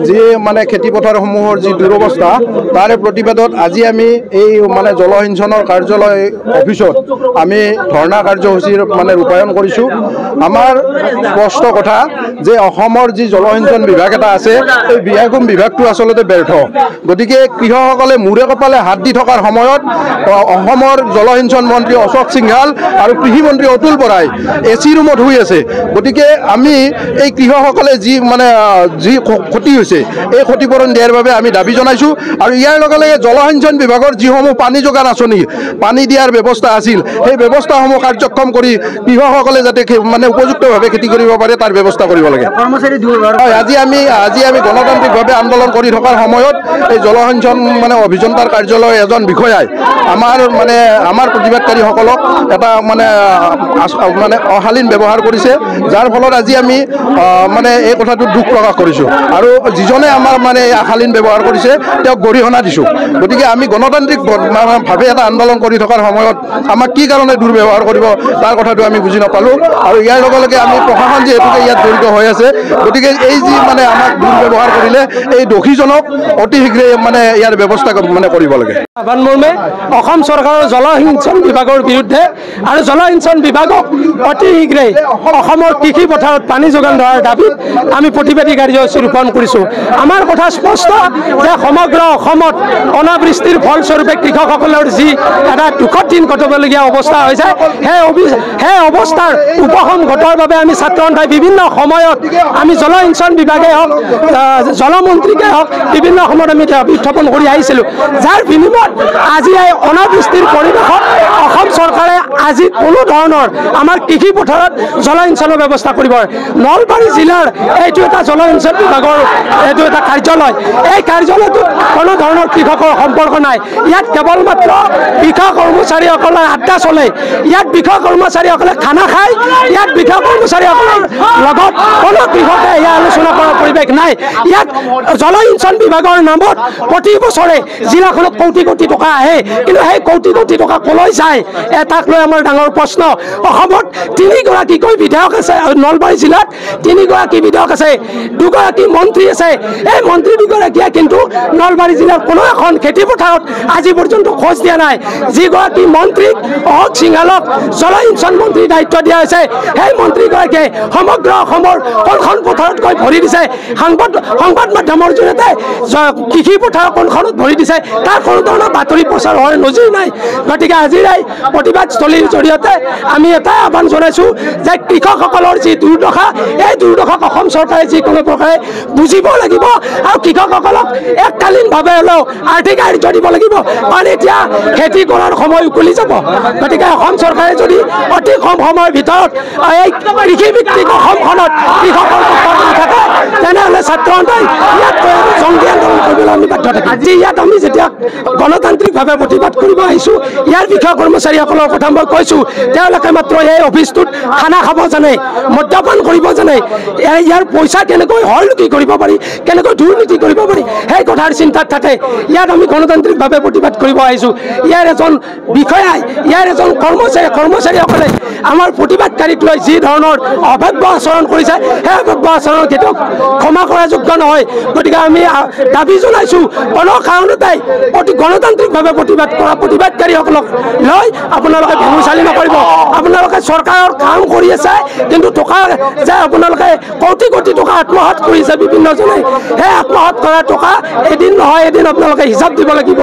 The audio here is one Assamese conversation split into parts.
যি মানে খেতিপথাৰসমূহৰ যি দুৰৱস্থা তাৰে প্ৰতিবাদত আজি আমি এই মানে জলসিঞ্চনৰ কাৰ্যালয় অফিচত আমি ধৰ্ণা কাৰ্যসূচীৰ মানে ৰূপায়ণ কৰিছোঁ। আমাৰ স্পষ্ট কথা যে অসমৰ যি জলসিঞ্চন বিভাগ এটা আছে এই বিভাগটো আচলতে ব্যৰ্থ। গতিকে কৃষকসকলে মূৰে কপালে হাত দি থকাৰ সময়ত অসমৰ জলসিঞ্চন মন্ত্ৰী অশোক সিংহাল আৰু কৃষি মন্ত্ৰী অতুল বৰাই এচি ৰুমত শুই আছে। গতিকে আমি এই কৃষকসকলে যি মানে যি ক্ষতি হৈছে এই ক্ষতিপূৰণ দিয়াৰ বাবে আমি দাবী জনাইছোঁ। আৰু ইয়াৰ লগে লগে জলসিঞ্চন বিভাগৰ যিসমূহ পানী যোগান আঁচনি পানী দিয়াৰ ব্যৱস্থা আছিল সেই ব্যৱস্থাসমূহ কাৰ্যক্ষম কৰি কৃষকসকলে যাতে মানে উপযুক্তভাৱে খেতি কৰিব পাৰে তাৰ ব্যৱস্থা কৰিব লাগে। হয়, আজি আমি গণতান্ত্ৰিকভাৱে আন্দোলন কৰি থকাৰ সময়ত এই জলসিঞ্চন মানে অভিযন্তাৰ কাৰ্যালয়ৰ এজন বিষয়াই আমাৰ প্ৰতিবাদকাৰীসকলক এটা মানে অশালীন ব্যৱহাৰ কৰিছে, যাৰ ফলত আজি আমি মানে এই কথাটো দুখ প্ৰকাশ কৰিছোঁ। আৰু যিজনে আমাৰ মানে অশালীন ব্যৱহাৰ কৰিছে তেওঁক গৰিহণা দিছোঁ। গতিকে আমি গণতান্ত্ৰিকভাৱে এটা আন্দোলন কৰি থকাৰ সময়ত আমাক কি কাৰণে দুৰ্ব্যৱহাৰ কৰিব তাৰ কথাটো আমি বুজি নাপালোঁ। আৰু ইয়াৰ লগে লগে আমি প্ৰশাসন যিহেতুকে ইয়াত জড়িত হৈ আছে, গতিকে এই যি মানে আমাক দুৰ্ব্যৱহাৰ কৰিলে এই দোষীজনক অতি শীঘ্ৰে মানে ইয়াৰ ব্যৱস্থা মানে কৰিব লাগে। মৰ্মে অসম চৰকাৰৰ জলসিঞ্চন বিভাগৰ বিৰুদ্ধে আৰু জলসিঞ্চন বিভাগক অতি শীঘ্ৰে অসমৰ কৃষি পথাৰত পানী যোগান ধৰাৰ দাবীত আমি প্ৰতিবাদী কাৰ্যসূচী ৰূপায়ণ কৰিছোঁ। আমাৰ কথা স্পষ্ট যে সমগ্ৰ অসমত অনাবৃষ্টিৰ ফলস্বৰূপে কৃষকসকলৰ যি এটা দুখত দিন কটাবলগীয়া অৱস্থা হৈছে সেই অৱস্থাৰ উপশম ঘটোৱাৰ বাবে আমি ছাত্ৰ সন্থাই বিভিন্ন সময়ত আমি জলসিঞ্চন বিভাগে হওক জলমন্ত্ৰীকে হওক বিভিন্ন সময়ত আমি উত্থাপন কৰি আহিছিলোঁ। যাৰ বিনিময়ত আজি এই অনাবৃষ্টিৰ পৰিৱেশত অসম চৰকাৰে আজি কোনো ধৰণৰ আমাৰ কৃষি পথাৰত জলসিঞ্চনৰ ব্যৱস্থা কৰিব। নলবাৰী জিলাৰ এইটো এটা জলসিঞ্চন বিভাগৰ এইটো এটা কাৰ্যালয়। এই কাৰ্যালয়টোত কোনো ধৰণৰ কৃষকৰ সম্পৰ্ক নাই। ইয়াত কেৱল মাত্ৰ কৃষক কৰ্মচাৰীসকলৰ আড্ডা চলে। ইয়াত কৃষক কৰ্মচাৰীসকলে খানা খায়। ইয়াত কৃষক কৰ্মচাৰীসকলৰ লগত কোনো কৃষকে এয়া আলোচনা কৰাৰ পৰিৱেশ নাই। ইয়াত জলসিঞ্চন বিভাগৰ নামত প্ৰতি বছৰে জিলাখনত কোটি কোটি টকা আহে, কিন্তু সেই কোটি কোটি টকা কলৈ যায় তাক লৈ আমাৰ ডাঙৰ প্ৰশ্ন। অসমত 3গৰাকীকৈ বিধায়ক আছে, নলবাৰী জিলাত 3গৰাকী বিধায়ক আছে, 2গৰাকী মন্ত্ৰী আছে। এই মন্ত্ৰী 2গৰাকীয়ে কিন্তু নলবাৰী জিলাৰ কোনো এখন খেতি পথাৰত আজি পৰ্যন্ত খোজ দিয়া নাই। যিগৰাকী মন্ত্ৰীক অশোক সিংহালক জলসিঞ্চন মন্ত্ৰীৰ দায়িত্ব দিয়া হৈছে সেই মন্ত্ৰীগৰাকীয়ে সমগ্ৰ অসমৰ কোনখন পথাৰত গৈ ভৰি দিছে, সংবাদ মাধ্যমৰ জৰিয়তে কৃষি পথাৰ কোনখনত ভৰি দিছে তাৰ কোনো ধৰণৰ বাতৰি প্ৰচাৰ হোৱাৰ নজিৰ নাই। গতিকে আজিৰ এই প্ৰতিবাদস্থলীৰ জৰিয়তে আমি এটাই আহ্বান জনাইছোঁ যে কৃষকসকলৰ যি দুৰ্দশা এই দুৰ্দশাক অসম চৰকাৰে যিকোনো প্ৰকাৰে বুজিব লাগিব আৰু কৃষকসকলক এককালীনভাৱে হ'লেও আৰ্থিক সাহায্য দিব লাগিব, কাৰণ এতিয়া খেতি কৰাৰ সময় উকলি যাব। গতিকে অসম চৰকাৰে যদি অতি কম সময়ৰ ভিতৰত এই কৃষিভিত্তিক অসমখনত কৃষকৰ উৎপাদন নাথাকে তেনেহ'লে ছাত্ৰ সন্থাই ইয়াত জংগী আন্দোলন কৰিবলৈ আমি বাধ্য থাকিম। আজি ইয়াত আমি যেতিয়া গণতান্ত্ৰিকভাৱে প্ৰতিবাদ কৰিব আহিছোঁ ইয়াৰ কৃষক কৰ্মচাৰীসকলৰ কথা মই কৈছোঁ, তেওঁলোকে মাত্ৰ এই অফিচটোত খানা খাব জানে, মদ্যপান কৰিব জানে, ইয়াৰ পইচা কেনেকৈ হৰলুকি কৰিব পাৰি, কেনেকৈ দুৰ্নীতি কৰিব পাৰি সেই কথাৰ চিন্তাত থাকে। ইয়াত আমি গণতান্ত্ৰিকভাৱে প্ৰতিবাদ কৰিব আহিছোঁ। ইয়াৰ এজন বিষয়াই ইয়াৰ এজন কৰ্মচাৰীসকলে আমাৰ প্ৰতিবাদকাৰীক লৈ যি ধৰণৰ অভব্য আচৰণ কৰিছে সেই অভব্য আচৰণ কেতিয়াও ক্ষমা কৰা যোগ্য নহয়। গতিকে আমি দাবী জনাইছোঁ কোনো কাৰণতে গণতান্ত্ৰিকভাৱে প্ৰতিবাদ কৰা প্ৰতিবাদকাৰীসকলক লৈ আপোনালোকে ভেঙুচালি নকৰিব। আপোনালোকে চৰকাৰৰ কাম কৰি আছে, কিন্তু টকা যে আপোনালোকে কোটি কোটি টকা আত্মসাৎ কৰিছে বিভিন্নজনে, সেই আত্মসাৎ কৰা টকা এদিন নহয় এদিন আপোনালোকে হিচাপ দিব লাগিব।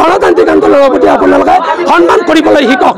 গণতান্ত্ৰিক আন্দোলনৰ প্ৰতি আপোনালোকে সন্মান কৰিবলৈ শিকক।